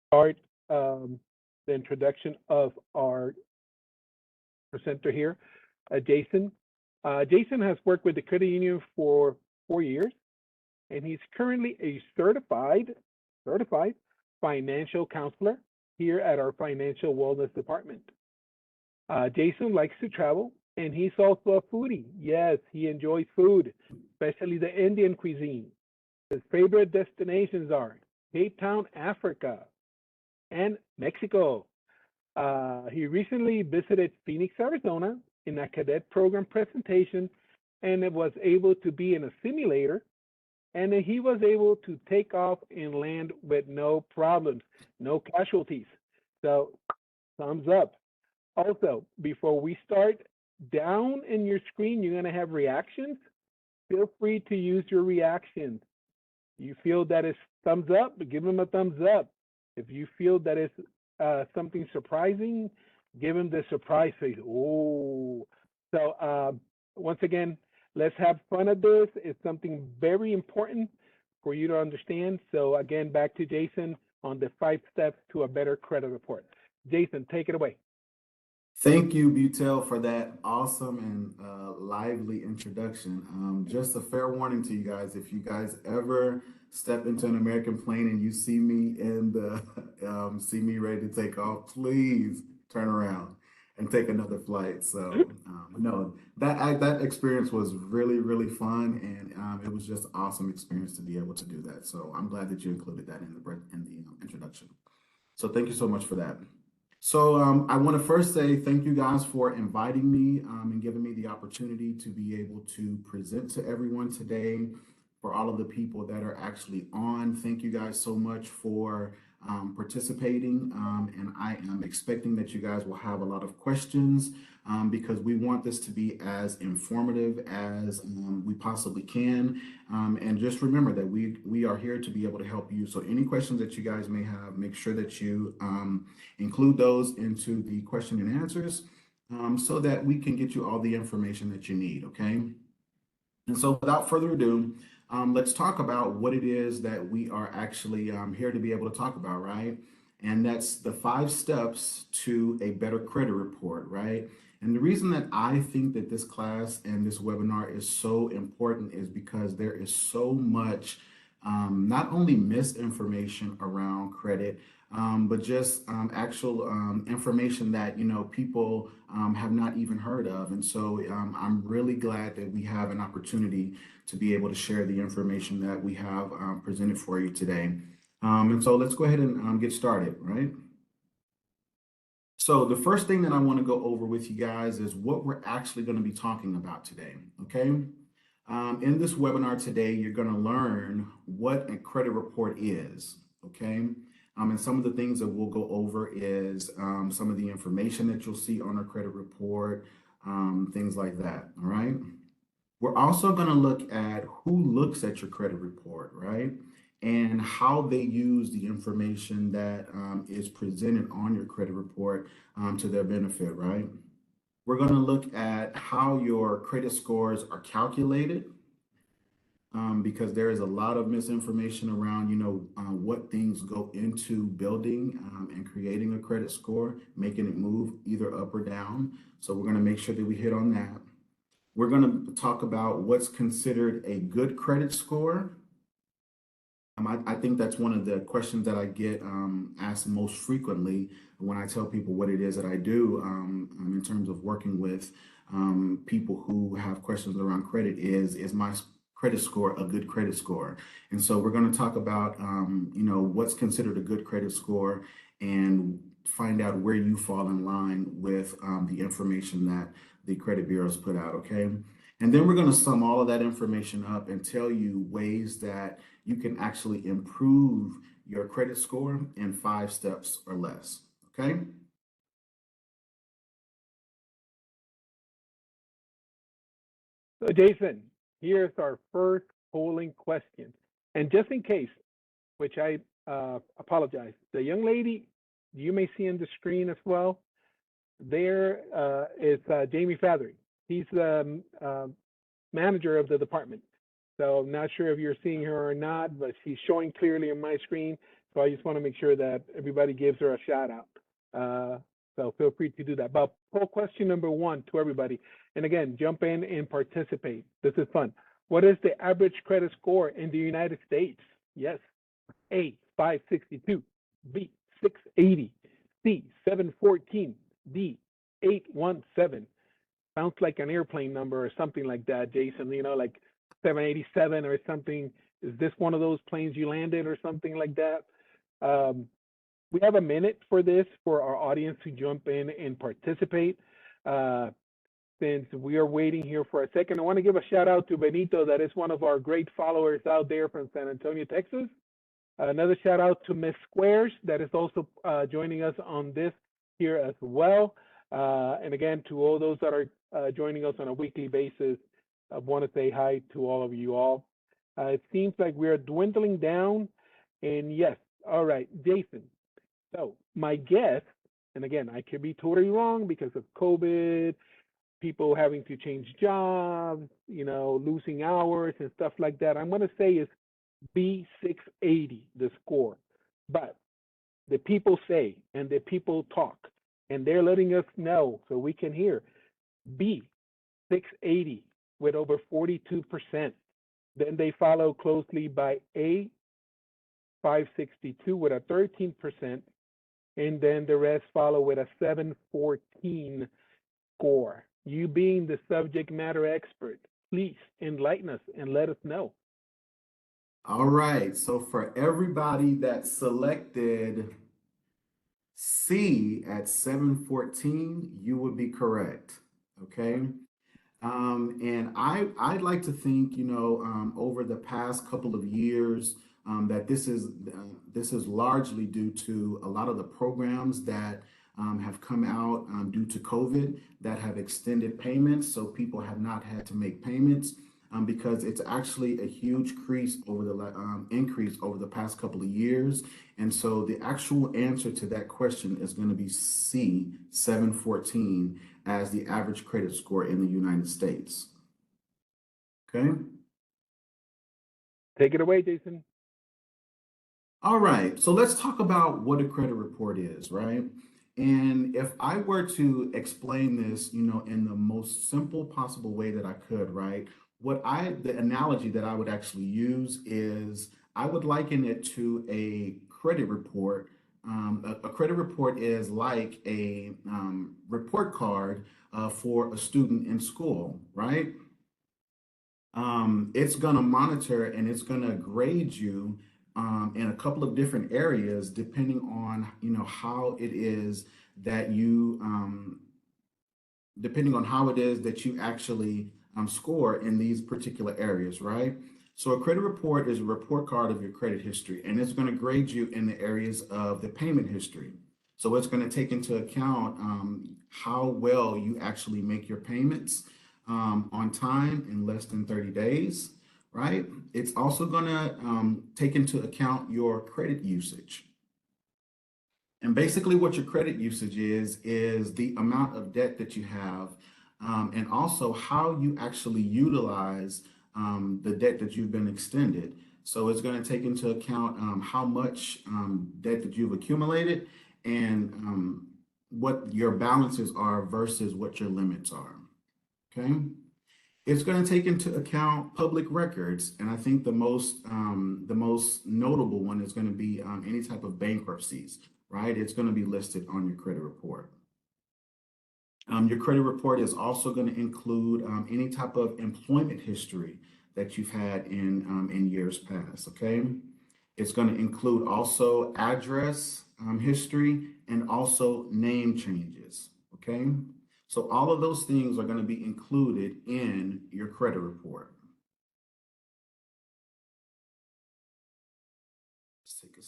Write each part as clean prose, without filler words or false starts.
start the introduction of our presenter here, Jason. Jason has worked with the credit union for 4 years, and he's currently a certified financial counselor here at our financial wellness department. Jason likes to travel, and he's also a foodie. Yes, he enjoys food, especially the Indian cuisine. His favorite destinations are Cape Town, Africa, and Mexico. He recently visited Phoenix, Arizona in a cadet program presentation and it was able to be in a simulator and he was able to take off and land with no problems, no casualties. So, thumbs up. Also, before we start, down in your screen, you're going to have reactions. Feel free to use your reactions. You feel that it's thumbs up, give him a thumbs up. If you feel that it's something surprising, give him the surprise face. Oh, so once again, let's have fun at this. It's something very important for you to understand. So again, back to Jason on the 5 steps to a better credit report. Jason, take it away. Thank you, Butel, for that awesome and lively introduction. Just a fair warning to you guys, if you guys ever step into an American plane and you see me in the see me ready to take off, please turn around and take another flight. So no, that experience was really really fun, and it was just awesome experience to be able to do that. So I'm glad that you included that in the introduction. So thank you so much for that. So I want to first say thank you guys for inviting me and giving me the opportunity to be able to present to everyone today. For all of the people that are actually on, thank you guys so much for participating. And I am expecting that you guys will have a lot of questions because we want this to be as informative as we possibly can. And just remember that we are here to be able to help you. So any questions that you guys may have, make sure that you include those into the question and answers so that we can get you all the information that you need, okay? And so without further ado, let's talk about what it is that we are actually here to be able to talk about, right? And that's the 5 steps to a better credit report, right? And the reason that I think that this class and this webinar is so important is because there is so much not only misinformation around credit, but just actual information that people have not even heard of. And so I'm really glad that we have an opportunity to be able to share the information that we have presented for you today. And so let's go ahead and get started, right? So the first thing that I want to go over with you guys is what we're actually going to be talking about today, okay? In this webinar today, you're going to learn what a credit report is, okay? And some of the things that we'll go over is some of the information that you'll see on a credit report, things like that, all right? We're also going to look at who looks at your credit report, right? And how they use the information that is presented on your credit report to their benefit, right? We're going to look at how your credit scores are calculated because there is a lot of misinformation around, what things go into building and creating a credit score, making it move either up or down. So we're going to make sure that we hit on that. We're going to talk about what's considered a good credit score. I think that's one of the questions that I get asked most frequently when I tell people what it is that I do in terms of working with people who have questions around credit is my credit score a good credit score? And so we're going to talk about, what's considered a good credit score and find out where you fall in line with the information that the credit bureaus put out, okay? And then we're going to sum all of that information up and tell you ways that you can actually improve your credit score in 5 steps or less, okay? So, Jason, here's our first polling question. And just in case, which I apologize, the young lady you may see on the screen as well, there is Jamie Fathery. He's the manager of the department. So I'm not sure if you're seeing her or not, but she's showing clearly on my screen. So I just want to make sure that everybody gives her a shout out. So feel free to do that. But poll question number one to everybody. And again, jump in and participate. This is fun. What is the average credit score in the United States? Yes. A, 562. B, 680. C, 714. D, 817. Sounds like an airplane number or something like that, Jason, like 787 or something. Is this one of those planes you landed or something like that? Um, we have a minute for this for our audience to jump in and participate. Uh, since we are waiting here for a second, I want to give a shout out to Benito, that is one of our great followers out there from San Antonio, Texas. Another shout out to Miss Squares, that is also joining us on this here as well. And again, to all those that are joining us on a weekly basis, I want to say hi to all of you all. It seems like we are dwindling down. And yes, all right, Jason. So my guess, and again, I could be totally wrong because of COVID, people having to change jobs, losing hours and stuff like that. I'm going to say is B680, the score. But the people say and the people talk, and they're letting us know so we can hear B680 with over 42%. Then they follow closely by A 562 with a 13%, and then the rest follow with a 714 score. You being the subject matter expert, please enlighten us and let us know. All right. So for everybody that selected C at 714, you would be correct. Okay. And I'd like to think, over the past couple of years, that this is largely due to a lot of the programs that have come out due to COVID that have extended payments, so people have not had to make payments because it's actually a huge increase over the past couple of years. And so the actual answer to that question is going to be C, 714, as the average credit score in the United States. Okay. Take it away, Jason. All right. So let's talk about what a credit report is, right? And if I were to explain this, in the most simple possible way that I could, right? The analogy that I would actually use is I would liken it to a credit report. A credit report is like a report card for a student in school, right? It's going to monitor and it's going to grade you in a couple of different areas, depending on how it is that you actually score in these particular areas, right? So a credit report is a report card of your credit history, and it's going to grade you in the areas of the payment history. So it's going to take into account how well you actually make your payments on time in less than 30 days, right? It's also going to take into account your credit usage. And basically what your credit usage is the amount of debt that you have, and also how you actually utilize the debt that you've been extended. So it's going to take into account how much debt that you've accumulated and what your balances are versus what your limits are. Okay. It's going to take into account public records, and I think the most notable one is going to be any type of bankruptcies, right? It's going to be listed on your credit report. Your credit report is also going to include any type of employment history that you've had in years past. Okay, it's going to include also address history and also name changes. Okay. So all of those things are going to be included in your credit report. Let's take a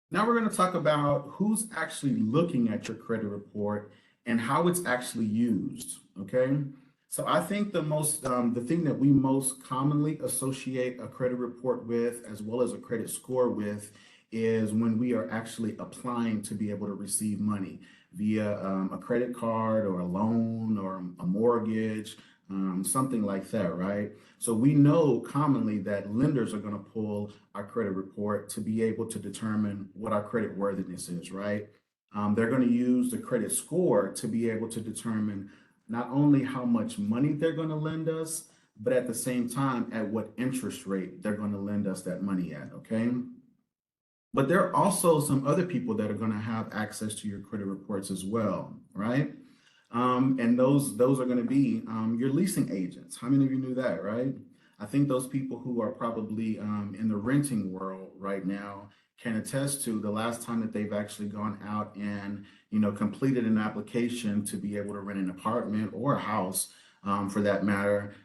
Now we're going to talk about who's actually looking at your credit report and how it's actually used. Okay. So I think the thing that we most commonly associate a credit report with, as well as a credit score with, is when we are actually applying to be able to receive money via a credit card or a loan or a mortgage, something like that, right? So we know commonly that lenders are going to pull our credit report to be able to determine what our credit worthiness is, right? They're going to use the credit score to be able to determine not only how much money they're going to lend us, but at the same time, at what interest rate they're going to lend us that money at, okay? But there are also some other people that are going to have access to your credit reports as well, right? And those are going to be your leasing agents. How many of you knew that, right? I think those people who are probably in the renting world right now can attest to the last time that they've actually gone out and completed an application to be able to rent an apartment or a house, for that matter.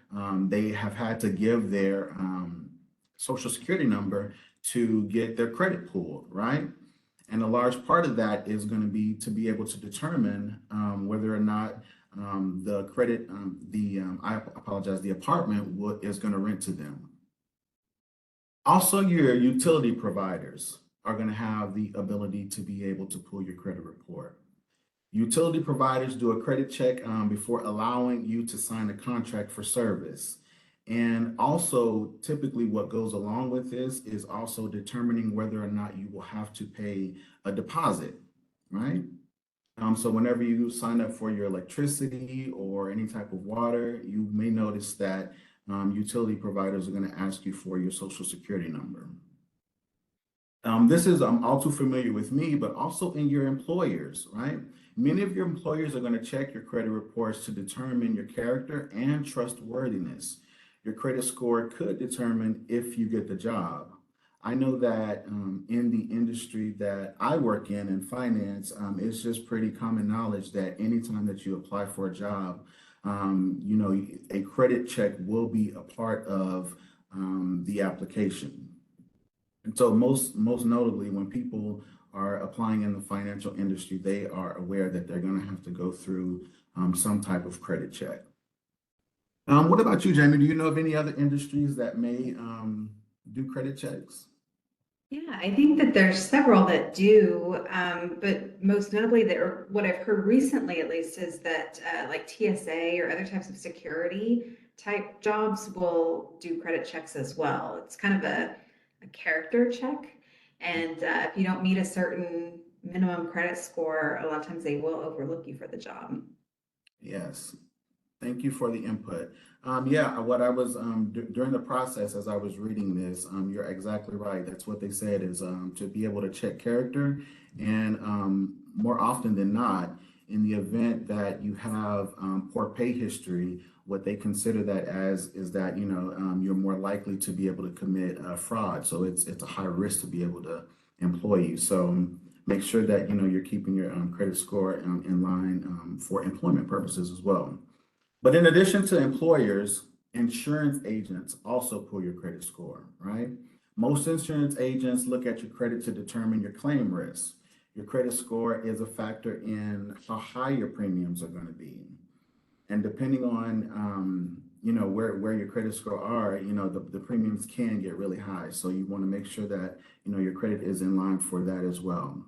They have had to give their social security number to get their credit pulled, right? And a large part of that is going to be to be able to determine whether or not the credit, I apologize, the apartment is going to rent to them. Also, your utility providers are going to have the ability to be able to pull your credit report. Utility providers do a credit check before allowing you to sign a contract for service. And also, typically, what goes along with this is also determining whether or not you will have to pay a deposit, right? So, whenever you sign up for your electricity or any type of water, you may notice that utility providers are going to ask you for your social security number. This is all too familiar with me, but also in your employers, right? Many of your employers are going to check your credit reports to determine your character and trustworthiness. Your credit score could determine if you get the job. I know that in the industry that I work in finance, it's just pretty common knowledge that anytime that you apply for a job, a credit check will be a part of the application. And so most notably, when people are applying in the financial industry, they are aware that they're going to have to go through some type of credit check. What about you, Jamie? Do you know of any other industries that may do credit checks? Yeah, I think that there's several that do, but most notably, what I've heard recently, at least, is that like TSA or other types of security type jobs will do credit checks as well. It's kind of a character check, and if you don't meet a certain minimum credit score, a lot of times they will overlook you for the job. Yes. Thank you for the input. Yeah, what I was during the process as I was reading this, you're exactly right. That's what they said is to be able to check character, and more often than not, in the event that you have poor pay history, what they consider that as is that you're more likely to be able to commit fraud. So it's a high risk to be able to employ you. So make sure that you're keeping your credit score in line for employment purposes as well. But in addition to employers, insurance agents also pull your credit score, right? Most insurance agents look at your credit to determine your claim risk. Your credit score is a factor in how high your premiums are going to be. And depending on where your credit score are, the premiums can get really high. So you want to make sure that your credit is in line for that as well.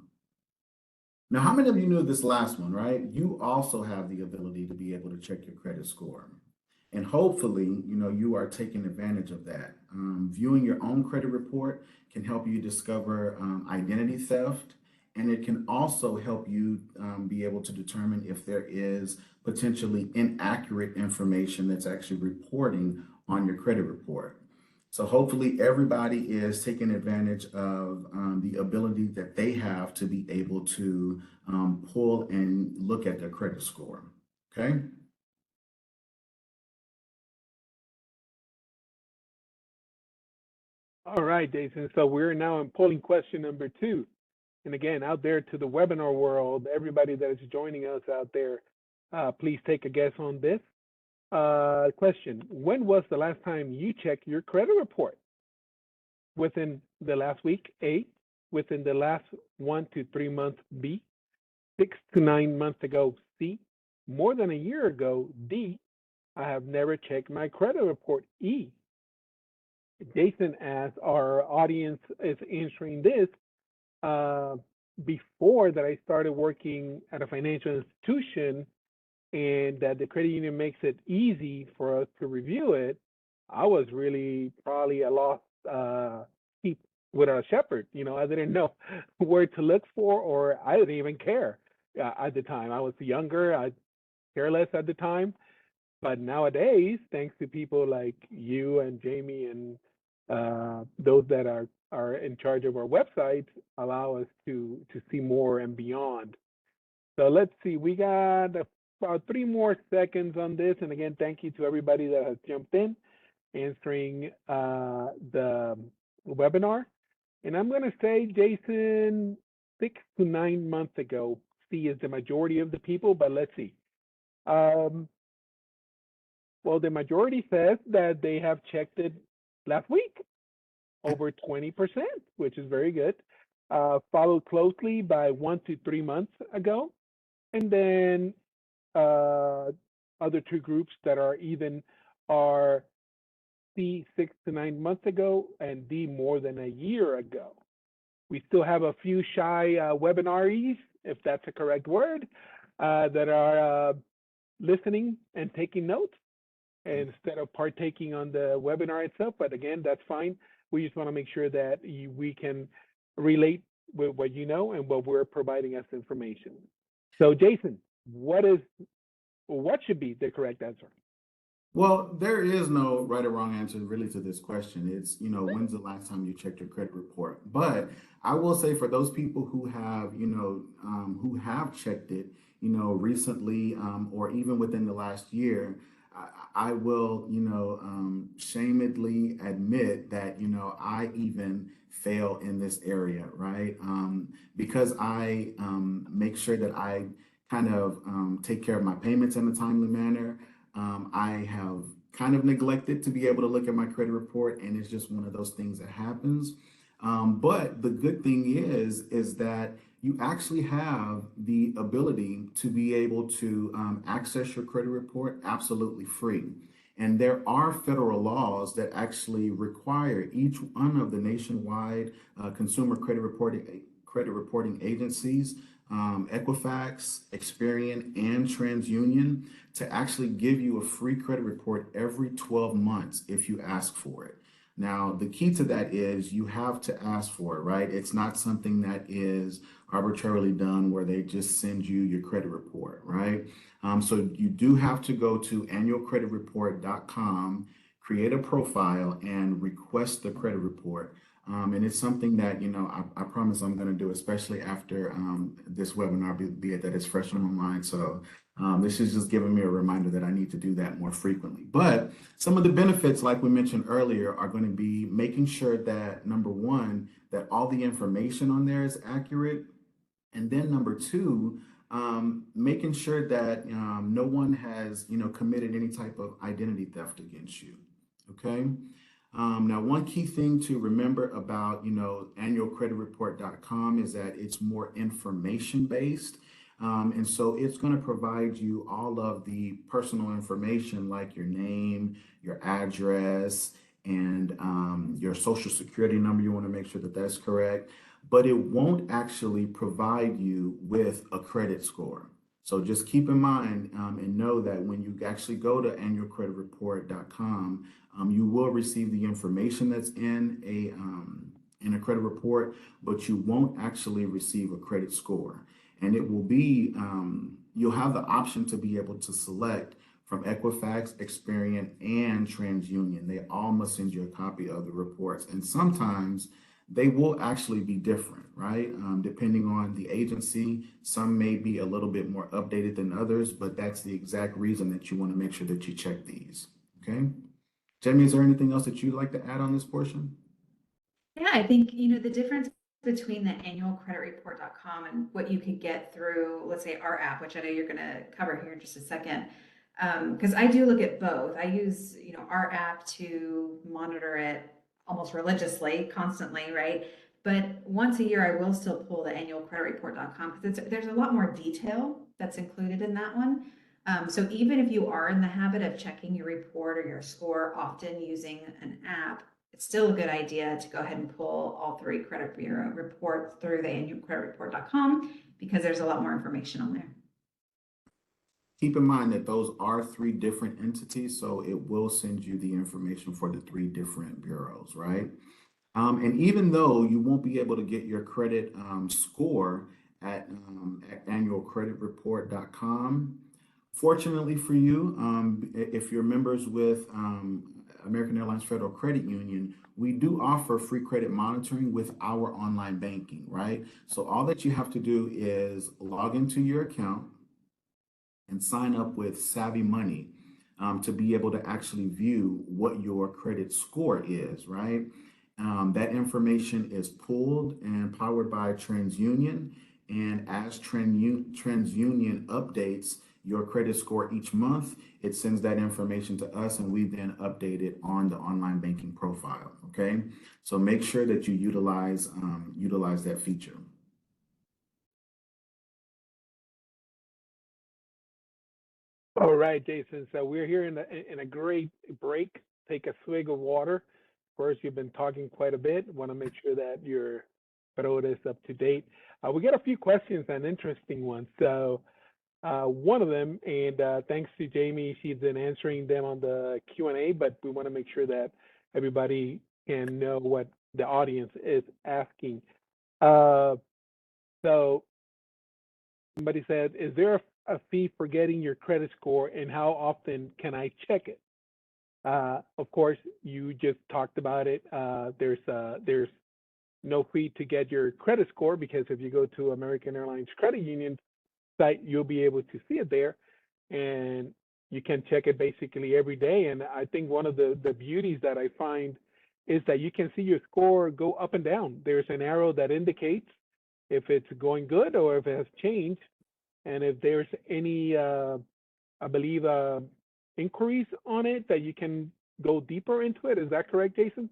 Now, how many of you knew this last one, right? You also have the ability to be able to check your credit score. And hopefully, you are taking advantage of that. Viewing your own credit report can help you discover identity theft, and it can also help you be able to determine if there is potentially inaccurate information that's actually reporting on your credit report. So hopefully everybody is taking advantage of the ability that they have to be able to pull and look at their credit score. Okay. All right, Jason. So we're now in polling question number 2. And again, out there to the webinar world, everybody that is joining us out there, please take a guess on this. Question: when was the last time you checked your credit report? Within the last week, A. Within the last 1 to 3 months, B. 6 to 9 months ago, C. More than a year ago, D. I have never checked my credit report, E. Jason, as our audience is answering this, before that I started working at a financial institution, and that the credit union makes it easy for us to review it, I was really probably a lost sheep without a shepherd. You know, I didn't know where to look for, or I didn't even care at the time. I was younger, I careless at the time. But nowadays, thanks to people like you and Jamie and those that are in charge of our website, allow us to see more and beyond. So let's see, we got about 3 more seconds on this. And again, thank you to everybody that has jumped in, answering the webinar. And I'm going to say, Jason, 6 to 9 months ago, C is the majority of the people, but let's see. Um, well, the majority says that they have checked it last week, over 20%, which is very good. Followed closely by 1 to 3 months ago. And then other two groups that are even are C 6 to 9 months ago and D more than a year ago. We still have a few shy webinaries, if that's a correct word, that are listening and taking notes instead of partaking on the webinar itself. But again, that's fine. We just want to make sure that we can relate with what you know and what we're providing as information. So Jason, what should be the correct answer? Well, there is no right or wrong answer really to this question. It's, when's the last time you checked your credit report? But I will say for those people who have, who have checked it, recently, or even within the last year, I will, shamedly admit that, I even fail in this area, right? Because I make sure that I kind of take care of my payments in a timely manner. I have kind of neglected to be able to look at my credit report, and it's just one of those things that happens. But the good thing is that you actually have the ability to be able to access your credit report absolutely free. And there are federal laws that actually require each one of the nationwide consumer credit reporting agencies, Equifax, Experian, and TransUnion, to actually give you a free credit report every 12 months if you ask for it. Now, the key to that is you have to ask for it, right? It's not something that is arbitrarily done where they just send you your credit report, right? So you do have to go to annualcreditreport.com, create a profile, and request the credit report. And it's something that, I promise I'm going to do, especially after this webinar, be it that it's fresh on my mind. So this is just giving me a reminder that I need to do that more frequently. But some of the benefits, like we mentioned earlier, are going to be making sure that, number one, that all the information on there is accurate. And then number two, making sure that no one has, committed any type of identity theft against you. Okay. Now, one key thing to remember about, annualcreditreport.com is that it's more information based. And so it's going to provide you all of the personal information like your name, your address, and your social security number. You want to make sure that that's correct, but it won't actually provide you with a credit score. So just keep in mind and know that when you actually go to annualcreditreport.com, you will receive the information that's in a credit report, but you won't actually receive a credit score. And it will be, you'll have the option to be able to select from Equifax, Experian, and TransUnion. They all must send you a copy of the reports. And sometimes they will actually be different, right? Depending on the agency, some may be a little bit more updated than others, but that's the exact reason that you want to make sure that you check these, okay? Jamie, is there anything else that you'd like to add on this portion? Yeah, I think, the difference between the annualcreditreport.com and what you could get through, let's say, our app, which I know you're going to cover here in just a second, because I do look at both. I use, our app to monitor it almost religiously, constantly, right? But once a year, I will still pull the annualcreditreport.com because there's a lot more detail that's included in that one. So even if you are in the habit of checking your report or your score often using an app, it's still a good idea to go ahead and pull all 3 credit bureau reports through the annualcreditreport.com because there's a lot more information on there. Keep in mind that those are three different entities, so it will send you the information for the three different bureaus, right? And even though you won't be able to get your credit score at annualcreditreport.com, fortunately for you, if you're members with American Airlines Federal Credit Union, we do offer free credit monitoring with our online banking, right? So all that you have to do is log into your account and sign up with Savvy Money to be able to actually view what your credit score is, right? That information is pulled and powered by TransUnion. And as TransUnion updates your credit score each month, it sends that information to us and we then update it on the online banking profile, okay? So make sure that you utilize that feature. All right, Jason. So we're here in a great break. Take a swig of water. Of course, you've been talking quite a bit. Want to make sure that your throat is up to date. We get a few questions and interesting ones. So one of them, and thanks to Jamie, she's been answering them on the Q&A, but we want to make sure that everybody can know what the audience is asking. So somebody said, is there a fee for getting your credit score and how often can I check it? Of course, you just talked about it. There's no fee to get your credit score because if you go to American Airlines Credit Union site, you'll be able to see it there and you can check it basically every day. And I think one of the beauties that I find is that you can see your score go up and down. There's an arrow that indicates if it's going good or if it has changed. And if there's any, I believe, inquiries on it that you can go deeper into it. Is that correct, Jason?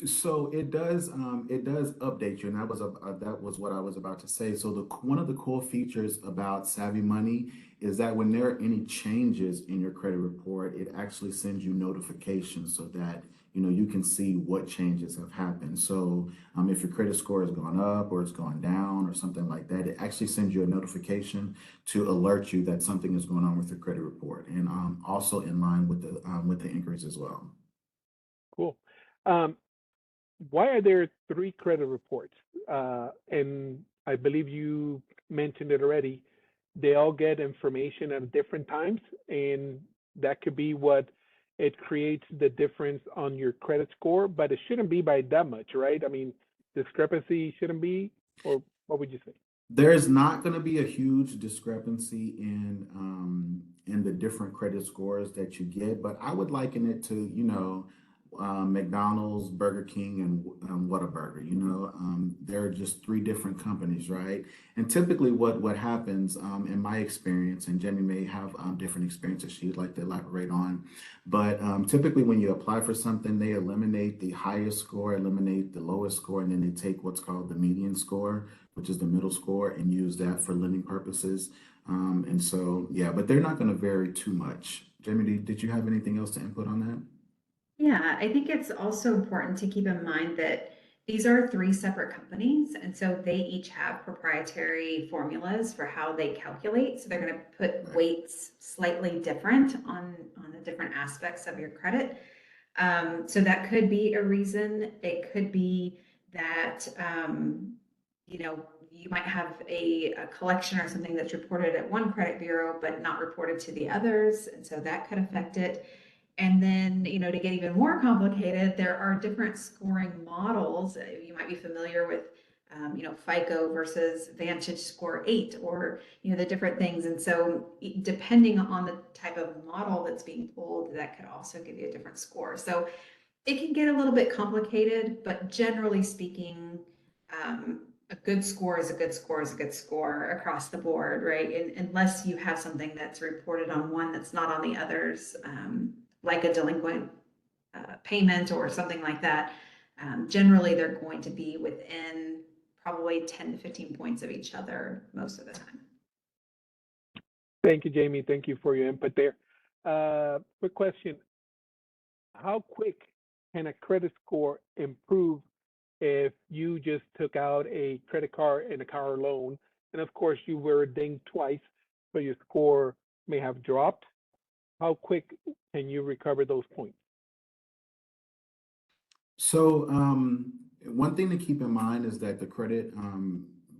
So it does update you, and that was what I was about to say. So one of the cool features about Savvy Money is that when there are any changes in your credit report, it actually sends you notifications so that you can see what changes have happened. So if your credit score has gone up or it's gone down or something like that, it actually sends you a notification to alert you that something is going on with your credit report, and also in line with the inquiries as well. Cool. Um, why are there three credit reports? And I believe you mentioned it already. They all get information at different times, and that could be what it creates the difference on your credit score, but it shouldn't be by that much, right? I mean, discrepancy shouldn't be, or what would you say? There's not going to be a huge discrepancy in the different credit scores that you get, but I would liken it to, McDonald's, Burger King, and Whataburger. They're just three different companies, right? And typically, what happens, in my experience, and Jenny may have different experiences she'd like to elaborate on, but typically when you apply for something, they eliminate the highest score, eliminate the lowest score, and then they take what's called the median score, which is the middle score, and use that for lending purposes. And so, yeah, but they're not going to vary too much. Jamie, did you have anything else to input on that? Yeah, I think it's also important to keep in mind that these are three separate companies, and so they each have proprietary formulas for how they calculate. So they're going to put Right. weights slightly different on the different aspects of your credit. So that could be a reason. It could be that you might have a collection or something that's reported at one credit bureau but not reported to the others, and so that could affect it. And then, to get even more complicated, there are different scoring models. You might be familiar with, FICO versus Vantage Score 8, or, the different things. And so depending on the type of model that's being pulled, that could also give you a different score. So it can get a little bit complicated, but generally speaking, a good score is a good score is a good score across the board, right? And unless you have something that's reported on one that's not on the others, like a delinquent payment or something like that, generally they're going to be within probably 10 to 15 points of each other most of the time. Thank you, Jamie. Thank you for your input there. Quick question. How quick can a credit score improve if you just took out a credit card and a car loan, and of course you were dinged twice, so your score may have dropped. How quick can you recover those points? So, one thing to keep in mind is that the credit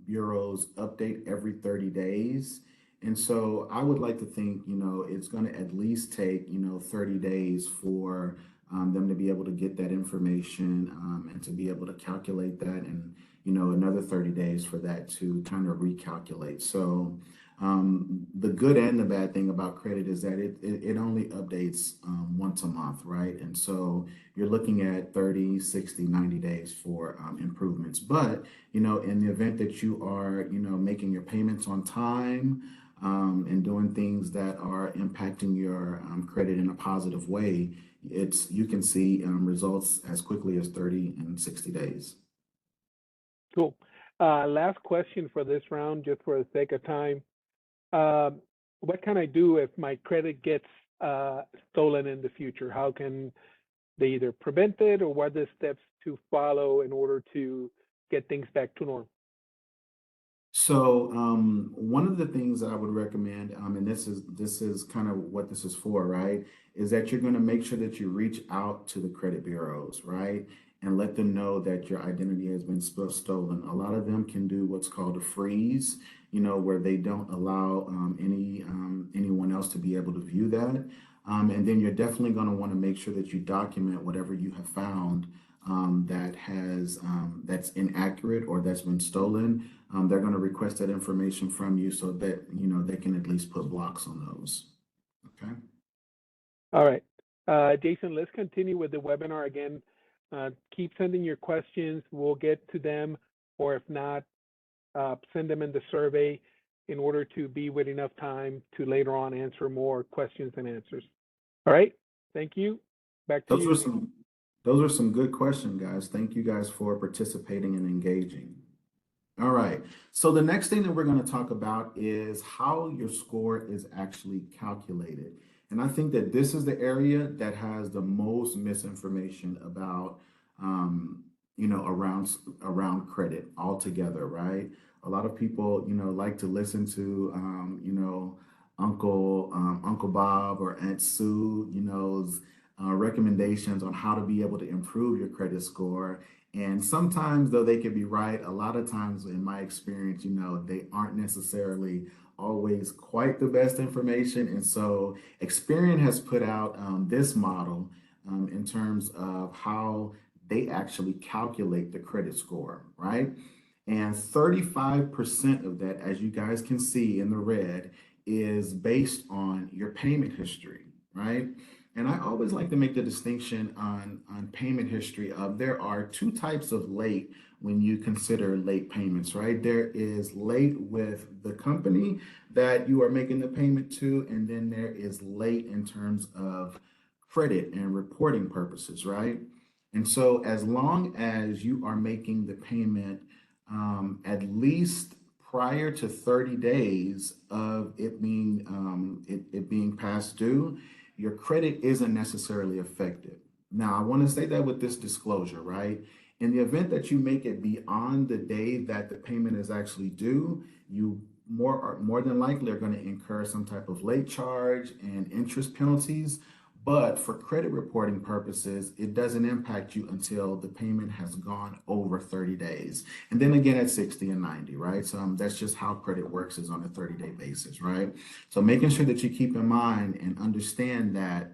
bureaus update every 30 days. And so I would like to think, it's going to at least take, 30 days for them to be able to get that information and to be able to calculate that, and, another 30 days for that to kind of recalculate. So, the good and the bad thing about credit is that it only updates once a month, right? And so you're looking at 30, 60, 90 days for improvements. But, in the event that you are, making your payments on time and doing things that are impacting your credit in a positive way, you can see results as quickly as 30 and 60 days. Cool. Last question for this round, just for the sake of time. What can I do if my credit gets stolen in the future? How can they either prevent it, or what are the steps to follow in order to get things back to normal? So one of the things that I would recommend, and this is kind of what this is for, right? Is that you're going to make sure that you reach out to the credit bureaus, right? And let them know that your identity has been stolen. A lot of them can do what's called a freeze, where they don't allow anyone else to be able to view that. And then you're definitely going to want to make sure that you document whatever you have found that's inaccurate or that's been stolen. They're going to request that information from you so that they can at least put blocks on those. Okay. All right. Jason, let's continue with the webinar again. Keep sending your questions. We'll get to them, or if not, send them in the survey in order to be with enough time to later on answer more questions and answers. All right. Thank you. Back to you. Those were some good questions, guys. Thank you guys for participating and engaging. All right. So the next thing that we're going to talk about is how your score is actually calculated. And I think that this is the area that has the most misinformation about, around credit altogether, right? A lot of people, like to listen to, Uncle Bob or Aunt Sue, recommendations on how to be able to improve your credit score. And sometimes, though they can be right, a lot of times in my experience, they aren't necessarily always quite the best information. And so Experian has put out this model in terms of how they actually calculate the credit score, right? And 35% of that, as you guys can see in the red, is based on your payment history, right? And I always like to make the distinction on payment history of there are two types of late when you consider late payments, right? There is late with the company that you are making the payment to, and then there is late in terms of credit and reporting purposes, right? And so as long as you are making the payment at least prior to 30 days of it being past due, your credit isn't necessarily affected. Now, I want to say that with this disclosure, right? In the event that you make it beyond the day that the payment is actually due, you more than likely are going to incur some type of late charge and interest penalties. But for credit reporting purposes, it doesn't impact you until the payment has gone over 30 days. And then again at 60 and 90, right? So that's just how credit works, is on a 30-day basis, right? So making sure that you keep in mind and understand that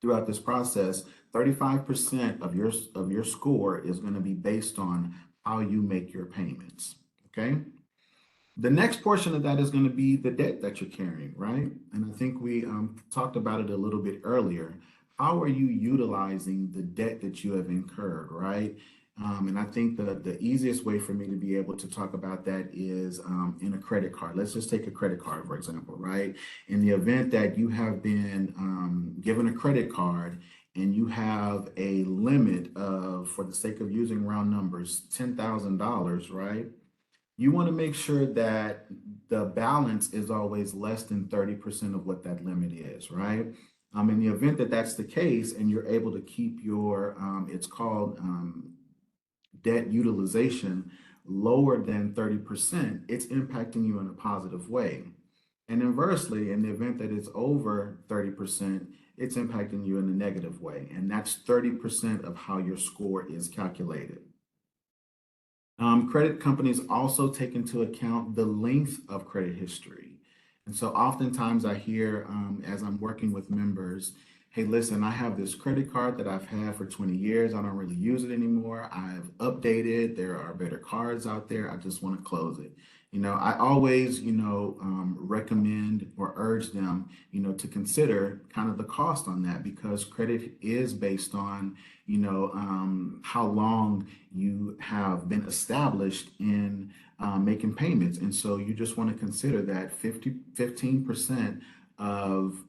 throughout this process, 35% of your score is going to be based on how you make your payments, okay? The next portion of that is going to be the debt that you're carrying, right? And I think we talked about it a little bit earlier. How are you utilizing the debt that you have incurred, right? And I think the easiest way for me to be able to talk about that is in a credit card. Let's just take a credit card, for example, right? In the event that you have been given a credit card and you have a limit of, for the sake of using round numbers, $10,000, right? You want to make sure that the balance is always less than 30% of what that limit is, right? In the event that that's the case and you're able to keep your, it's called debt utilization lower than 30%, it's impacting you in a positive way. And inversely, in the event that it's over 30%, it's impacting you in a negative way. And that's 30% of how your score is calculated. Credit companies also take into account the length of credit history. And so oftentimes I hear as I'm working with members, hey, listen, I have this credit card that I've had for 20 years. I don't really use it anymore. I've updated. There are better cards out there. I just want to close it. I always, recommend or urge them, to consider kind of the cost on that because credit is based on, how long you have been established in making payments. And so you just want to consider that 15% of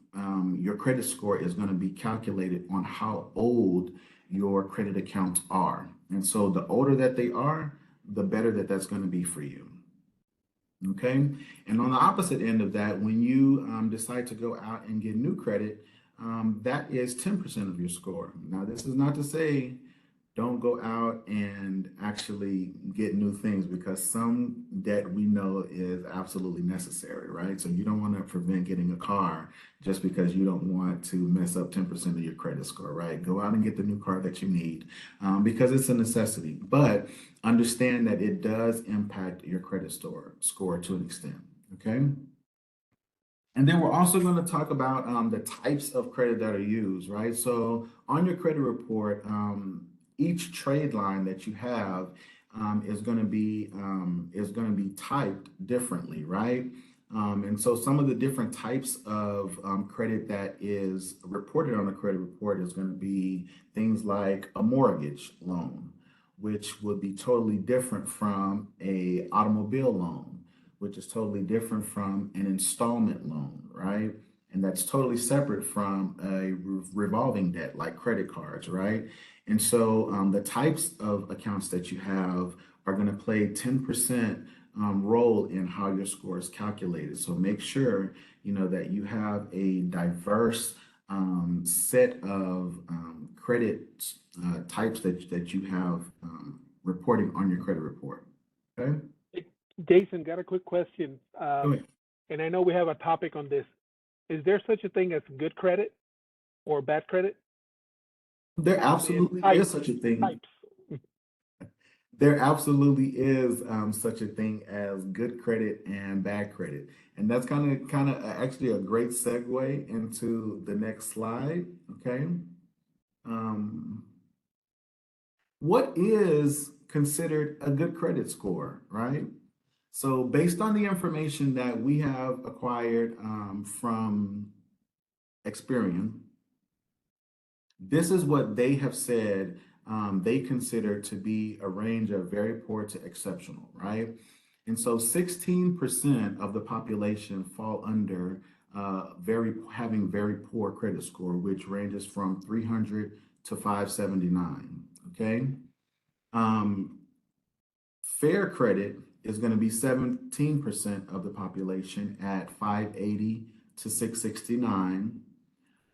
your credit score is going to be calculated on how old your credit accounts are. And so the older that they are, the better that that's going to be for you. Okay. And on the opposite end of that, when you decide to go out and get new credit, that is 10% of your score. Now, this is not to say don't go out and actually get new things because some debt we know is absolutely necessary, right? So you don't want to prevent getting a car just because you don't want to mess up 10% of your credit score, right? Go out and get the new car that you need because it's a necessity. But understand that it does impact your credit score to an extent, okay? And then we're also going to talk about the types of credit that are used, right? So on your credit report, each trade line that you have is going to be typed differently, right? And so some of the different types of credit that is reported on a credit report is going to be things like a mortgage loan, which would be totally different from a automobile loan, which is totally different from an installment loan, right? And that's totally separate from a revolving debt like credit cards, right? And so the types of accounts that you have are going to play 10% role in how your score is calculated. So make sure, that you have a diverse set of credit types that you have reporting on your credit report. Okay. Jason, got a quick question. Go ahead. And I know we have a topic on this. Is there such a thing as good credit or bad credit? There absolutely is such a thing. Types. There absolutely is such a thing as good credit and bad credit. And that's kind of actually a great segue into the next slide. Okay. What is considered a good credit score, right? So based on the information that we have acquired from Experian, this is what they have said they consider to be a range of very poor to exceptional, right? And so 16% of the population fall under having very poor credit score, which ranges from 300 to 579, okay? Fair credit is going to be 17% of the population at 580 to 669.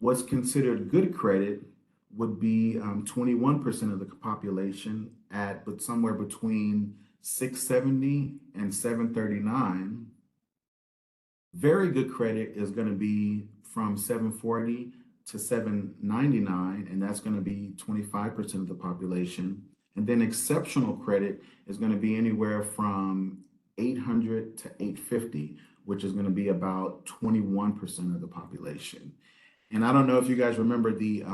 What's considered good credit would be 21% of the population at but somewhere between 670 and 739. Very good credit is going to be from 740 to 799, and that's going to be 25% of the population. And then exceptional credit is going to be anywhere from 800 to 850, which is going to be about 21% of the population. And I don't know if you guys remember the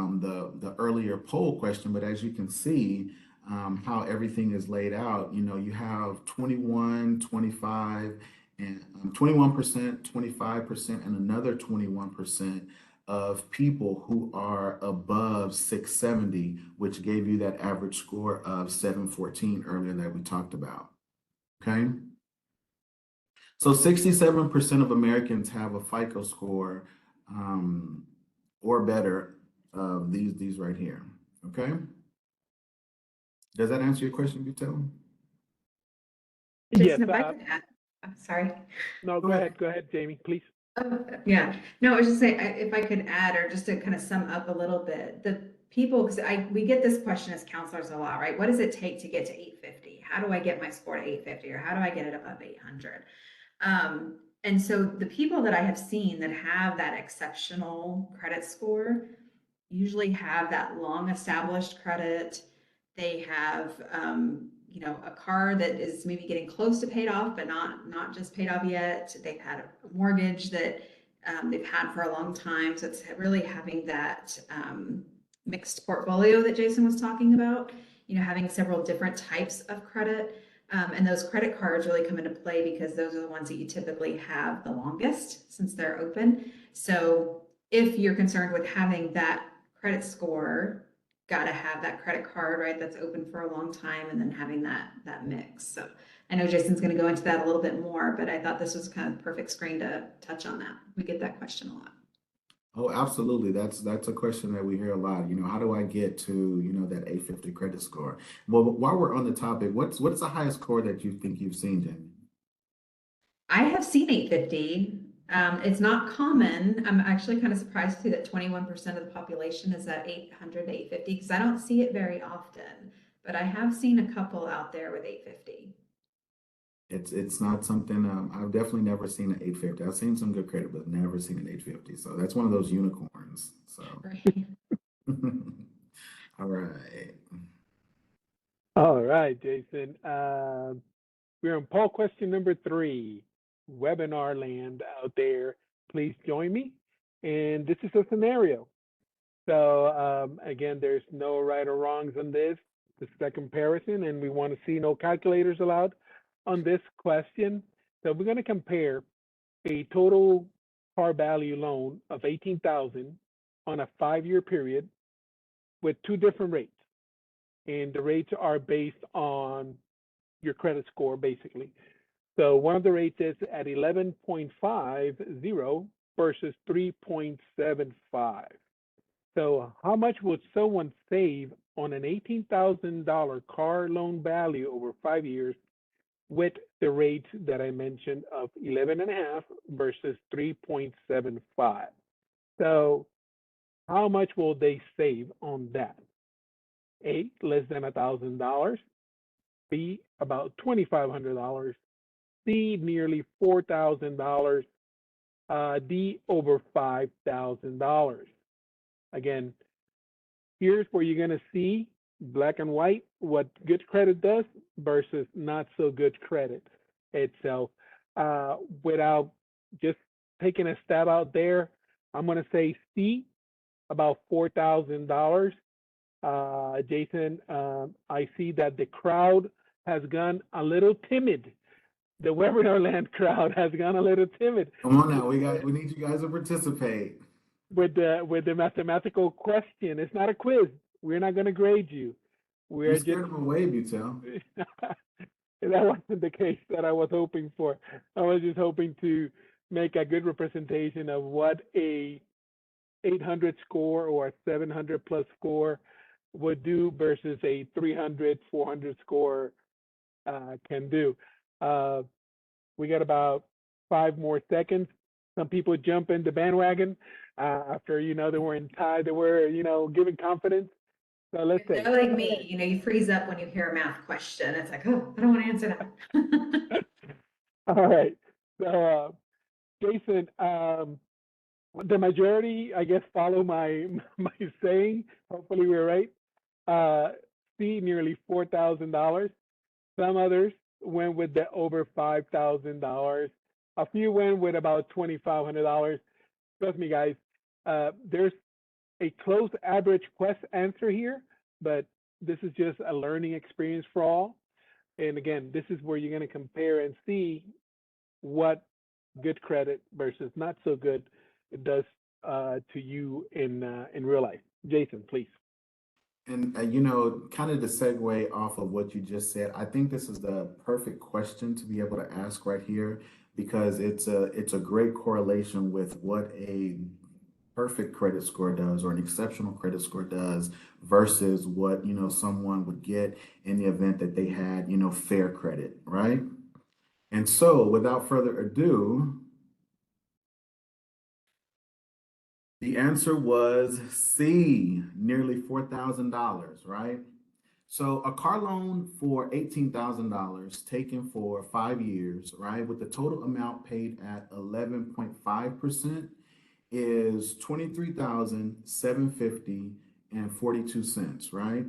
earlier poll question, but as you can see, how everything is laid out, you have 21, 25, and 21%, 25%, and another 21% of people who are above 670, which gave you that average score of 714 earlier that we talked about. Okay. So 67% of Americans have a FICO score or better of these right here. Okay. Does that answer your question, Butel? Yes. If I could add, I'm sorry. No, go ahead, Jamie, please. Oh, yeah. No, I was just saying, if I could add, or just to kind of sum up a little bit, the people, because we get this question as counselors a lot, right? What does it take to get to 850? How do I get my score to 850? Or how do I get it above 800? And so the people that I have seen that have that exceptional credit score usually have that long established credit. They have, a car that is maybe getting close to paid off, but not just paid off yet. They've had a mortgage that they've had for a long time. So it's really having that mixed portfolio that Jason was talking about, having several different types of credit. And those credit cards really come into play because those are the ones that you typically have the longest since they're open. So if you're concerned with having that credit score, got to have that credit card, right? That's open for a long time, and then having that mix. So I know Jason's going to go into that a little bit more, but I thought this was kind of the perfect screen to touch on that. We get that question a lot. Oh, absolutely. That's a question that we hear a lot. How do I get to, that 850 credit score? Well, while we're on the topic, what's the highest score that you think you've seen, Jamie? I have seen 850. It's not common. I'm actually kind of surprised too that 21% of the population is at 800 to 850 because I don't see it very often, but I have seen a couple out there with 850. It's not something I've definitely never seen an 850. I've seen some good credit, but never seen an 850. So that's one of those unicorns. So Right. all right. All right, Jason. We're on poll question number 3. Webinar land out there, please join me. And this is a scenario. So again, there's no right or wrongs on this. This is a comparison, and we want to see no calculators allowed on this question. So we're going to compare a total car value loan of $18,000 on a 5-year period with 2 different rates. And the rates are based on your credit score, basically. So one of the rates is at 11.50 versus 3.75. So how much would someone save on an $18,000 car loan value over 5 years with the rates that I mentioned of 11.5 versus 3.75? So how much will they save on that? A, less than $1,000. B, about $2,500. C, nearly $4,000. D, over $5,000. Again, here's where you're going to see black and white what good credit does versus not so good credit itself. Without just taking a stab out there, I'm going to say C, about $4,000. Jason, I see that the crowd has gone a little timid. The webinar land crowd has gone a little timid. Come on now, we need you guys to participate. With the mathematical question. It's not a quiz. We're not going to grade you. You scared them away, Butel. That wasn't the case that I was hoping for. I was just hoping to make a good representation of what a 800 score or a 700 plus score would do versus a 300, 400 score can do. We got about 5 more seconds. Some people jump in the bandwagon after, they were in tie, they were, giving confidence. So let's say. They're like me, you freeze up when you hear a math question. It's like, oh, I don't want to answer that. All right. So, Jason, the majority, I guess, follow my saying. Hopefully, we're right. C, nearly $4,000. Some others went with the over $5,000. A few went with about $2,500. Trust me, guys. There's a close average quest answer here, but this is just a learning experience for all. And again, this is where you're going to compare and see what good credit versus not so good it does to you in real life. Jason, please. And kind of to segue off of what you just said, I think this is the perfect question to be able to ask right here because it's a great correlation with what a perfect credit score does or an exceptional credit score does versus what someone would get in the event that they had fair credit, right? And so without further ado, the answer was C, nearly $4,000, right? So a car loan for $18,000 taken for 5 years, right, with the total amount paid at 11.5% is 23,750 and 42 cents, right?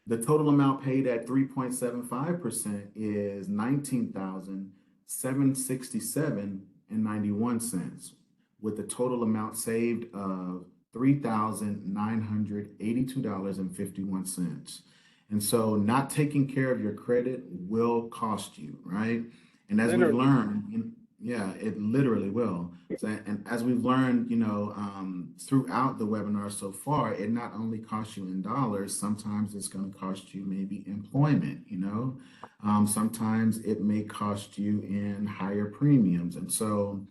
The total amount paid at 3.75% is 19,767 and 91 cents, with the total amount saved of $3,982 and 51 cents. And so not taking care of your credit will cost you, right? And as we've Literally. learned, yeah, it literally will. So, and as we've learned, throughout the webinar so far, it not only costs you in dollars, sometimes it's going to cost you maybe employment. Sometimes it may cost you in higher premiums. And so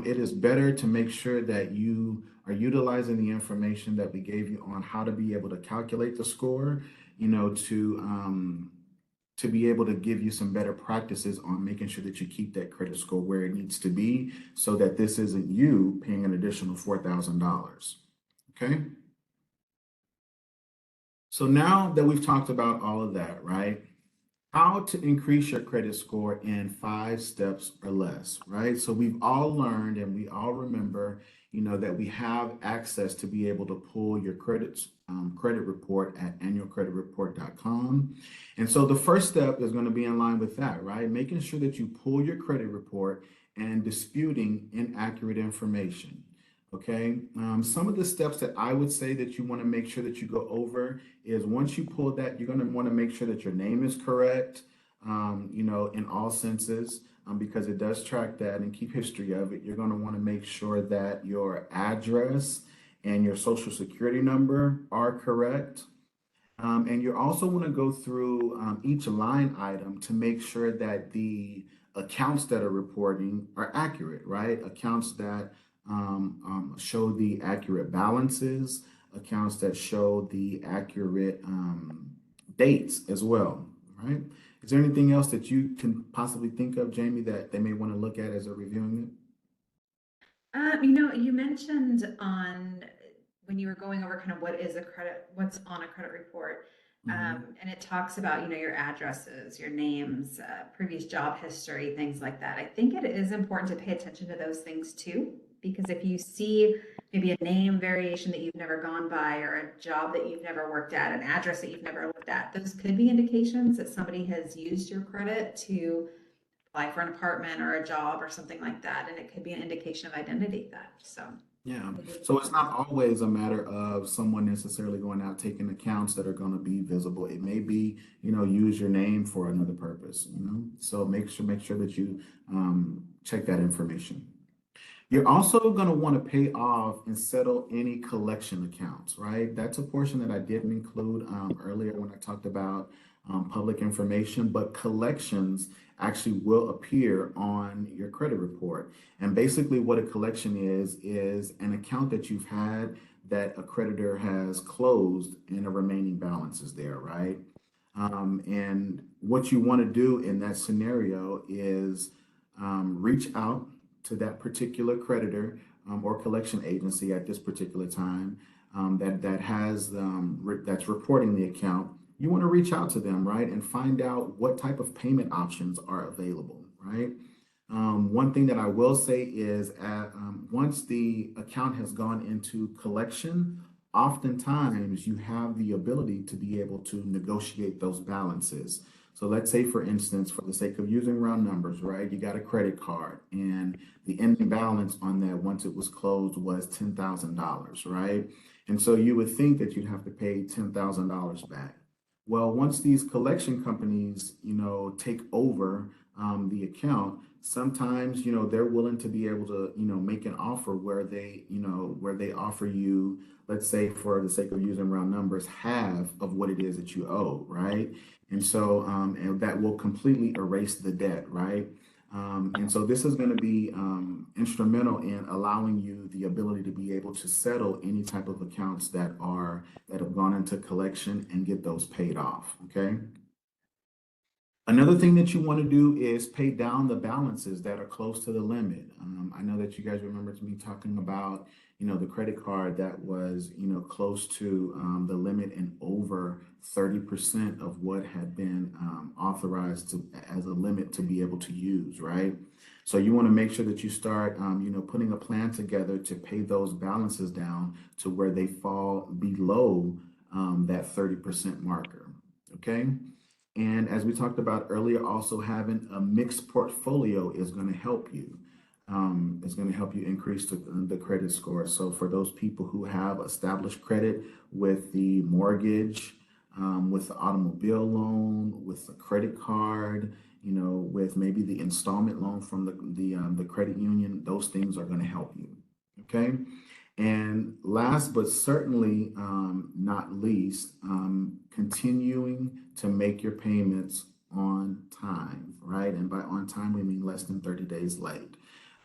it is better to make sure that you are utilizing the information that we gave you on how to be able to calculate the score, to be able to give you some better practices on making sure that you keep that credit score where it needs to be so that this isn't you paying an additional $4,000. Okay. So now that we've talked about all of that, right? How to increase your credit score in 5 steps or less, right? So we've all learned and we all remember, that we have access to be able to pull your credit report at annualcreditreport.com. And so the first step is going to be in line with that, right? Making sure that you pull your credit report and disputing inaccurate information. Okay. Some of the steps that I would say that you want to make sure that you go over is once you pull that, you're going to want to make sure that your name is correct, in all senses, because it does track that and keep history of it. You're going to want to make sure that your address and your social security number are correct. And you also want to go through each line item to make sure that the accounts that are reporting are accurate, right? Accounts that show the accurate balances, accounts that show the accurate dates as well, right? Is there anything else that you can possibly think of, Jamie, that they may want to look at as they're reviewing it? You mentioned when you were going over kind of what's on a credit report, and it talks about, your addresses, your names, previous job history, things like that. I think it is important to pay attention to those things too, because if you see maybe a name variation that you've never gone by, or a job that you've never worked at, an address that you've never looked at, those could be indications that somebody has used your credit to apply for an apartment or a job or something like that, and it could be an indication of identity theft. So Yeah. So it's not always a matter of someone necessarily going out taking accounts that are going to be visible. It may be, use your name for another purpose. So make sure that you check that information. You're also going to want to pay off and settle any collection accounts, right? That's a portion that I didn't include earlier when I talked about public information, but collections actually will appear on your credit report. And basically, what a collection is an account that you've had that a creditor has closed and a remaining balance is there, right? And what you want to do in that scenario is reach out to that particular creditor or collection agency at this particular time that's reporting the account. You want to reach out to them, right, and find out what type of payment options are available, right? One thing that I will say is once the account has gone into collection, oftentimes you have the ability to be able to negotiate those balances. So let's say, for instance, for the sake of using round numbers, right, you got a credit card and the ending balance on that once it was closed was $10,000, right? And so you would think that you'd have to pay $10,000 back. Well, once these collection companies, take over the account, sometimes, they're willing to be able to, make an offer where they offer you, let's say, for the sake of using round numbers, half of what it is that you owe, right? And so, and that will completely erase the debt, right? And so this is going to be instrumental in allowing you the ability to be able to settle any type of accounts that have gone into collection and get those paid off. Okay. Another thing that you want to do is pay down the balances that are close to the limit. I know that you guys remember me talking about, the credit card that was, close to the limit and over 30% of what had been authorized as a limit to be able to use, right? So you want to make sure that you start, putting a plan together to pay those balances down to where they fall below that 30% marker, okay? And as we talked about earlier, also having a mixed portfolio is going to help you. It's going to help you increase the credit score. So for those people who have established credit with the mortgage, with the automobile loan, with the credit card, with maybe the installment loan from the credit union, those things are going to help you. Okay. And last but certainly not least, continuing to make your payments on time, right? And by on time, we mean less than 30 days late.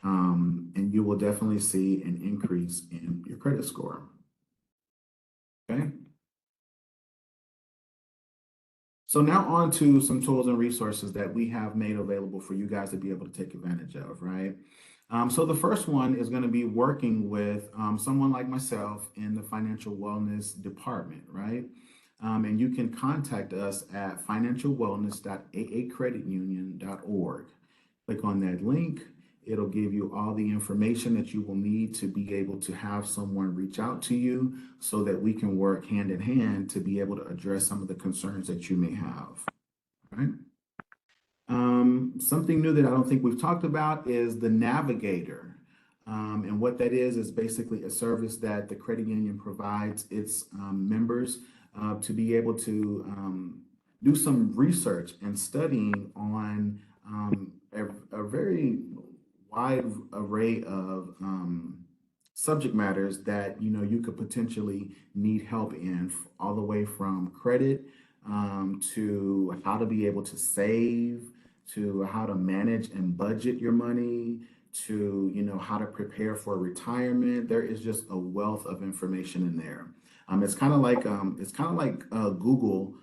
And you will definitely see an increase in your credit score. Okay. So now on to some tools and resources that we have made available for you guys to be able to take advantage of, right? So the first one is going to be working with someone like myself in the financial wellness department, right? And you can contact us at financialwellness.aacreditunion.org. Click on that link. It'll give you all the information that you will need to be able to have someone reach out to you so that we can work hand in hand to be able to address some of the concerns that you may have, right? Something new that I don't think we've talked about is the Navigator. And what that is basically a service that the credit union provides its members to be able to do some research and studying on a very wide array of subject matters that you could potentially need help in, all the way from credit to how to be able to save, to how to manage and budget your money, to how to prepare for retirement. There is just a wealth of information in there. It's kind of like Google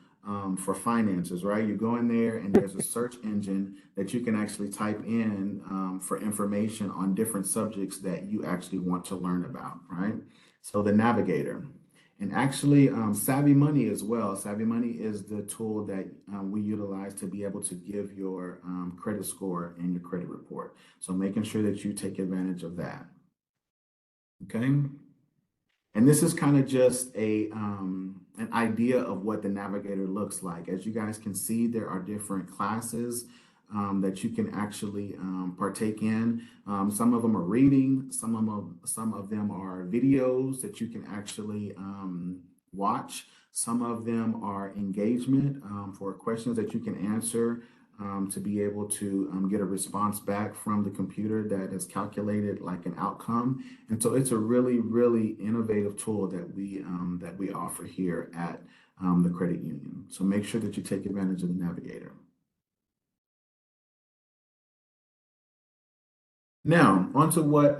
for finances, right? You go in there and there's a search engine that you can actually type in for information on different subjects that you actually want to learn about, right? So the Navigator. And actually, Savvy Money as well. Savvy Money is the tool that we utilize to be able to give your credit score and your credit report. So making sure that you take advantage of that. Okay. And this is kind of just an idea of what the Navigator looks like. As you guys can see, there are different classes that you can actually partake in. Some of them are reading, some of them are videos that you can actually watch. Some of them are engagement for questions that you can answer to be able to get a response back from the computer that is calculated like an outcome. And so it's a really, really innovative tool that we offer here at the credit union. So make sure that you take advantage of the Navigator. Now, onto what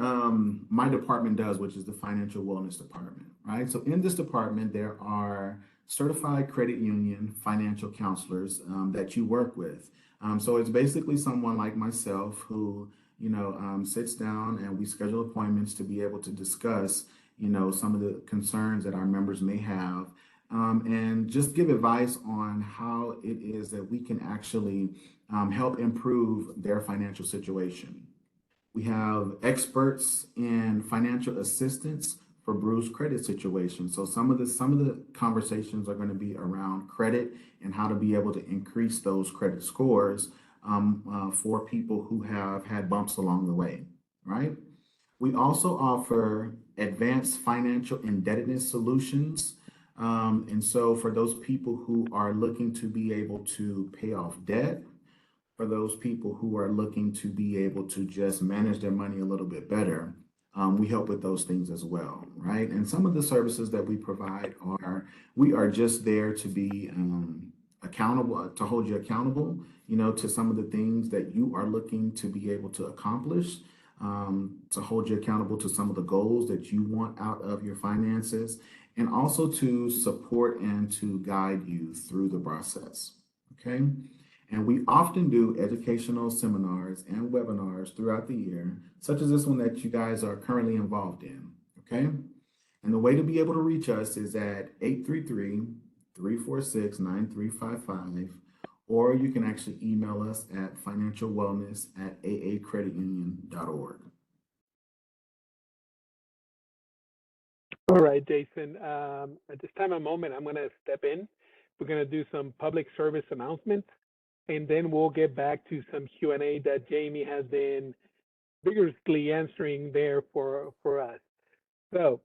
my department does, which is the Financial Wellness Department, right? So in this department, there are certified credit union financial counselors that you work with. So it's basically someone like myself who, sits down and we schedule appointments to be able to discuss, some of the concerns that our members may have, and just give advice on how it is that we can actually help improve their financial situation. We have experts in financial assistance for bruised credit situations. So some of the conversations are going to be around credit and how to be able to increase those credit scores for people who have had bumps along the way, right? We also offer advanced financial indebtedness solutions. And so for those people who are looking to be able to pay off debt, for those people who are looking to be able to just manage their money a little bit better, we help with those things as well, right? And some of the services that we provide we are just there to be accountable, to hold you accountable, to some of the things that you are looking to be able to accomplish, to hold you accountable to some of the goals that you want out of your finances, and also to support and to guide you through the process, okay? And we often do educational seminars and webinars throughout the year, such as this one that you guys are currently involved in. okay? And the way to be able to reach us is at 833-346-9355, or you can actually email us at financialwellness@aacreditunion.org. All right, Jason. At this time and moment, I'm going to step in. We're going to do some public service announcements, and then we'll get back to some Q&A that Jamie has been vigorously answering there for us. So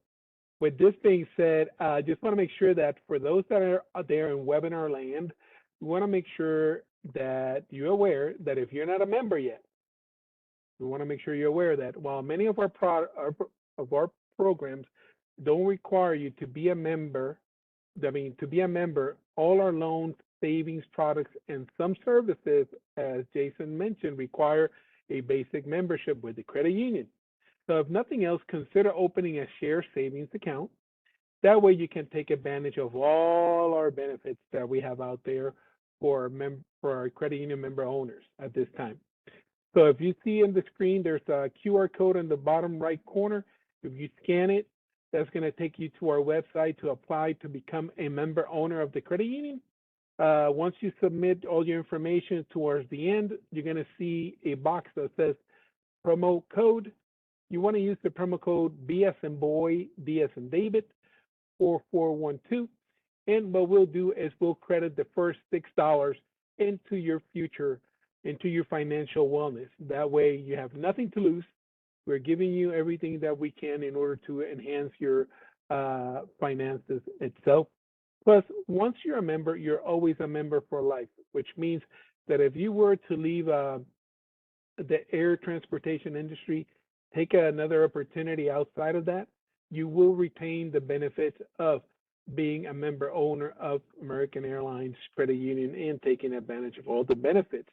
with this being said, I just want to make sure that for those that are out there in webinar land, we want to make sure that you're aware that if you're not a member yet, we want to make sure you're aware that while many of our programs don't require you to be a member, to be a member, all our loans, savings products, and some services, as Jason mentioned, require a basic membership with the credit union. So if nothing else, consider opening a share savings account. That way you can take advantage of all our benefits that we have out there for our credit union member owners at this time. So if you see in the screen, there's a QR code in the bottom right corner. If you scan it, that's going to take you to our website to apply to become a member owner of the credit union. Once you submit all your information towards the end, you're going to see a box that says promo code. You want to use the promo code B as in boy, D as in David, 4412. And what we'll do is we'll credit the first $6 into your future, into your financial wellness. That way you have nothing to lose. We're giving you everything that we can in order to enhance your finances itself. Plus, once you're a member, you're always a member for life, which means that if you were to leave the air transportation industry, take another opportunity outside of that, you will retain the benefits of being a member owner of American Airlines Credit Union and taking advantage of all the benefits.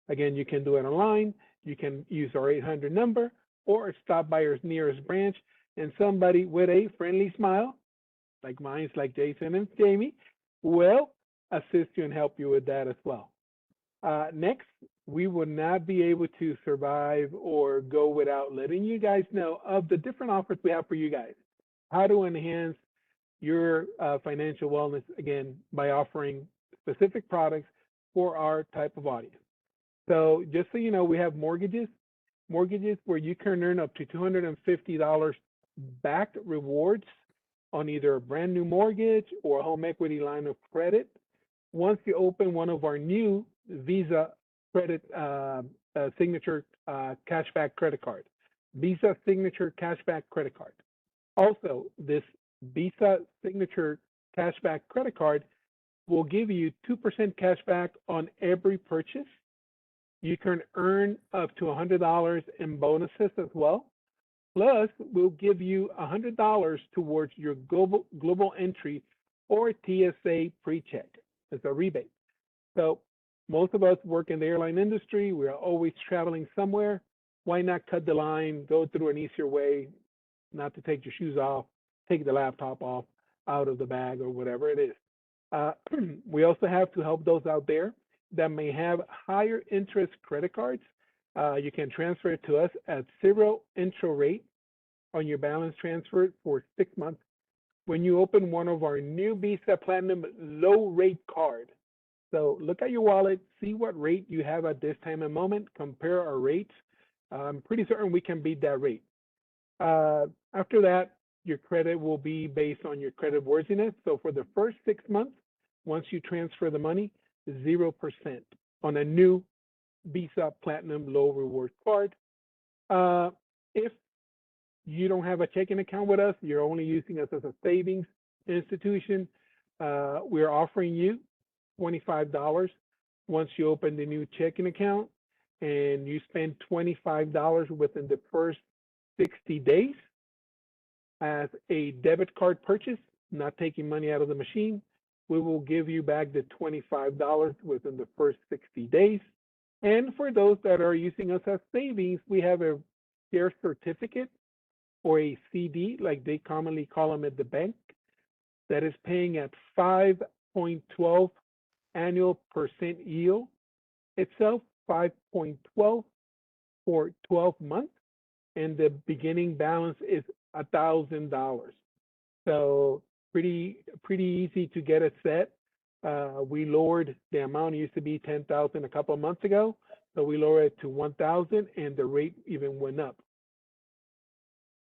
Again, you can do it online, you can use our 800 number, or stop by our nearest branch, and somebody with a friendly smile, like mine's, like Jason and Jamie, will assist you and help you with that as well. Next, we would not be able to survive or go without letting you guys know of the different offers we have for you guys. How to enhance your financial wellness, again, by offering specific products for our type of audience. So just so you know, we have mortgages where you can earn up to $250 back rewards on either a brand new mortgage or a home equity line of credit once you open one of our new Visa credit signature cashback credit card, Visa signature cashback credit card. Also, this Visa signature cashback credit card will give you 2% cashback on every purchase. You can earn up to $100 in bonuses as well. Plus, we'll give you $100 towards your global entry or TSA pre-check as a rebate. So most of us work in the airline industry. We are always traveling somewhere. Why not cut the line, go through an easier way, not to take your shoes off, take the laptop off out of the bag or whatever it is. We also have to help those out there that may have higher interest credit cards. You can transfer it to us at 0 intro rate on your balance transfer for 6 months when you open one of our new Visa Platinum low rate card. So look at your wallet, see what rate you have at this time and moment, compare our rates. I'm pretty certain we can beat that rate. After that, your credit will be based on your credit worthiness. So for the first 6 months, once you transfer the money, 0% on a new Visa Platinum low reward card. If you don't have a checking account with us, you're only using us as a savings institution, we're offering you $25 once you open the new checking account and you spend $25 within the first 60 days as a debit card purchase, not taking money out of the machine. We will give you back the $25 within the first 60 days. And for those that are using us as savings, we have a share certificate or a CD, like they commonly call them at the bank, that is paying at 5.12 annual % yield itself, 5.12 for 12 months. And the beginning balance is $1,000. So pretty easy to get it set. We lowered the amount. It used to be 10,000 a couple of months ago, so we lowered it to 1,000, and the rate even went up.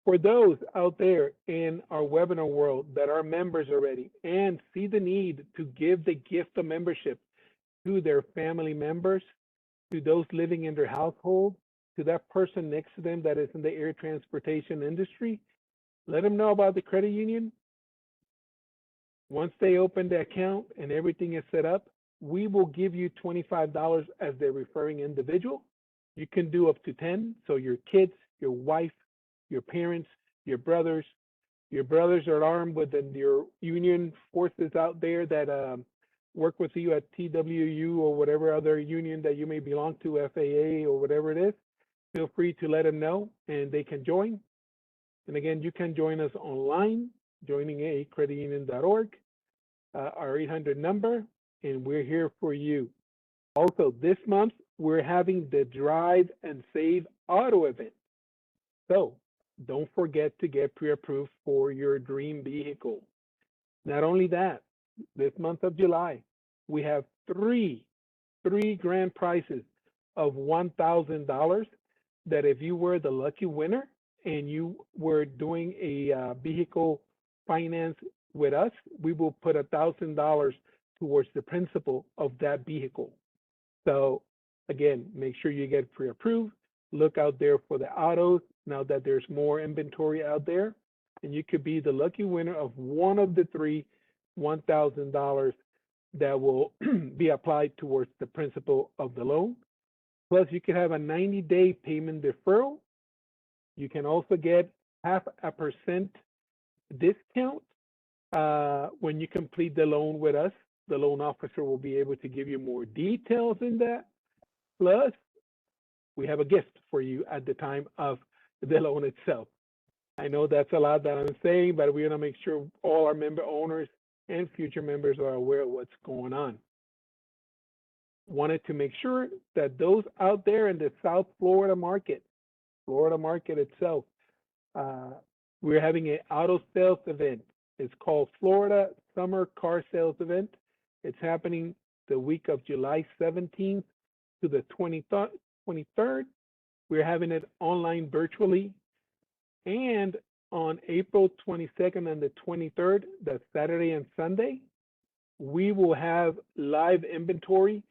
For those out there in our webinar world that are members already and see the need to give the gift of membership to their family members, to those living in their household, to that person next to them that is in the air transportation industry, let them know about the credit union. Once they open the account and everything is set up, we will give you $25 as their referring individual. You can do up to 10. So your kids, your wife, your parents, your brothers are armed with your union forces out there that work with you at TWU or whatever other union that you may belong to, FAA or whatever it is. Feel free to let them know and they can join. And again, you can join us online, joiningacreditunion.org, our 800 number, and we're here for you. Also, this month, we're having the Drive and Save Auto event. So don't forget to get pre-approved for your dream vehicle. Not only that, this month of July, we have three grand prizes of $1,000 that if you were the lucky winner and you were doing a vehicle finance with us, we will put $1,000 towards the principal of that vehicle. So again, make sure you get pre-approved. Look out there for the autos now that there's more inventory out there, and you could be the lucky winner of one of the three $1,000 that will be applied towards the principal of the loan. Plus, you can have a 90-day payment deferral. You can also get 0.5% discount when you complete the loan with us. The loan officer will be able to give you more details in that. Plus, we have a gift for you at the time of the loan itself. I know that's a lot that I'm saying, but we're going to make sure all our member owners and future members are aware of what's going on. Wanted to make sure that those out there in the South Florida market itself, we're having an auto sales event. It's called Florida Summer Car Sales Event. It's happening the week of July 17th to the 23rd. We're having it online virtually. And on April 22nd and the 23rd, that's Saturday and Sunday, we will have live inventory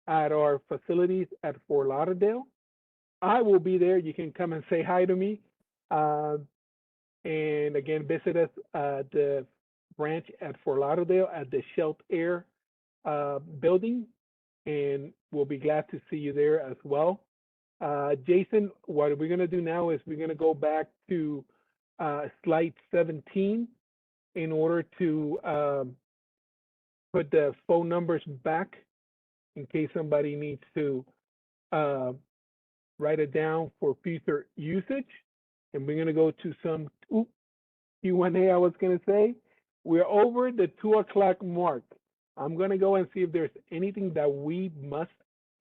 at our facilities at Fort Lauderdale. I will be there. You can come and say hi to me. And again, visit us at the branch at Fort Lauderdale at the Shelt Air building, and we'll be glad to see you there as well. Jason, what we're going to do now is we're going to go back to slide 17 in order to put the phone numbers back in case somebody needs to write it down for future usage. And we're going to go to some Q&A, I was going to say. We're over the 2 o'clock mark. I'm going to go and see if there's anything that we must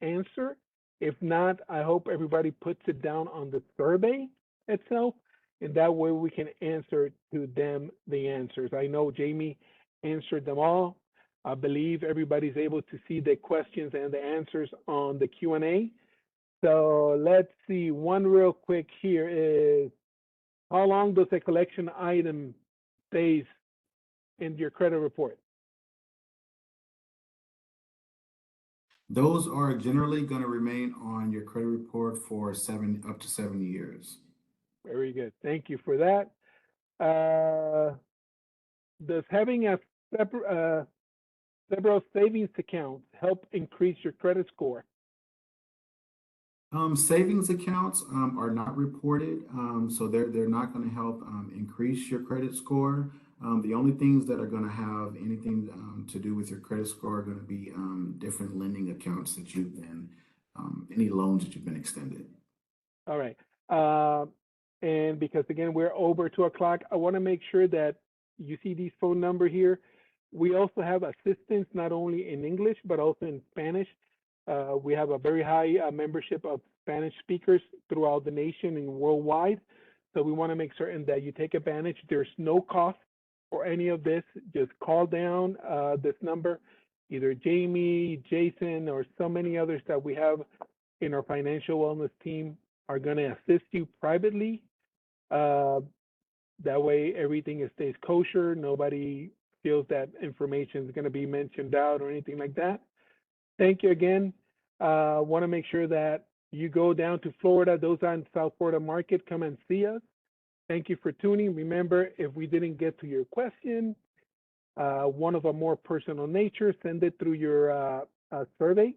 answer. If not, I hope everybody puts it down on the survey itself, and that way we can answer to them the answers. I know Jamie answered them all. I believe everybody's able to see the questions and the answers on the Q&A. So let's see, one real quick here is, how long does a collection item stays in your credit report? Those are generally going to remain on your credit report for up to 7 years. Very good. Thank you for that. Does having a several savings accounts help increase your credit score? Savings accounts are not reported, so they're not going to help increase your credit score. The only things that are going to have anything to do with your credit score are going to be different lending accounts that you've been, any loans that you've been extended. All right. And because again, we're over 2 o'clock, I want to make sure that you see these phone number here. We also have assistance not only in English, but also in Spanish. We have a very high membership of Spanish speakers throughout the nation and worldwide. So we want to make certain that you take advantage. There's no cost for any of this. Just call down this number, either Jamie, Jason, or so many others that we have in our financial wellness team are going to assist you privately. That way everything stays kosher. Nobody feels that information is going to be mentioned out or anything like that. Thank you again. Want to make sure that you go down to Florida. Those on South Florida Market, come and see us. Thank you for tuning. Remember, if we didn't get to your question, one of a more personal nature, send it through your survey,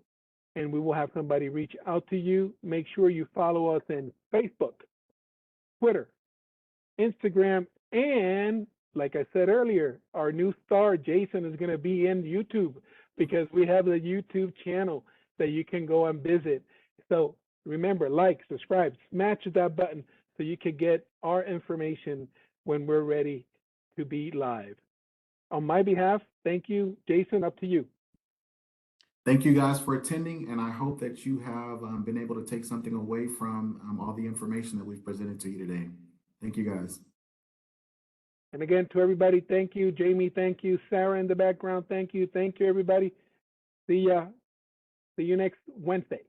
and we will have somebody reach out to you. Make sure you follow us in Facebook, Twitter, Instagram, and like I said earlier, our new star, Jason, is going to be in YouTube because we have the YouTube channel that you can go and visit. So remember, like, subscribe, smash that button so you can get our information when we're ready to be live. On my behalf, thank you. Jason, up to you. Thank you guys for attending, and I hope that you have been able to take something away from all the information that we've presented to you today. Thank you, guys. And again, to everybody, thank you. Jamie, thank you. Sarah in the background, thank you. Thank you, everybody. See you next Wednesday.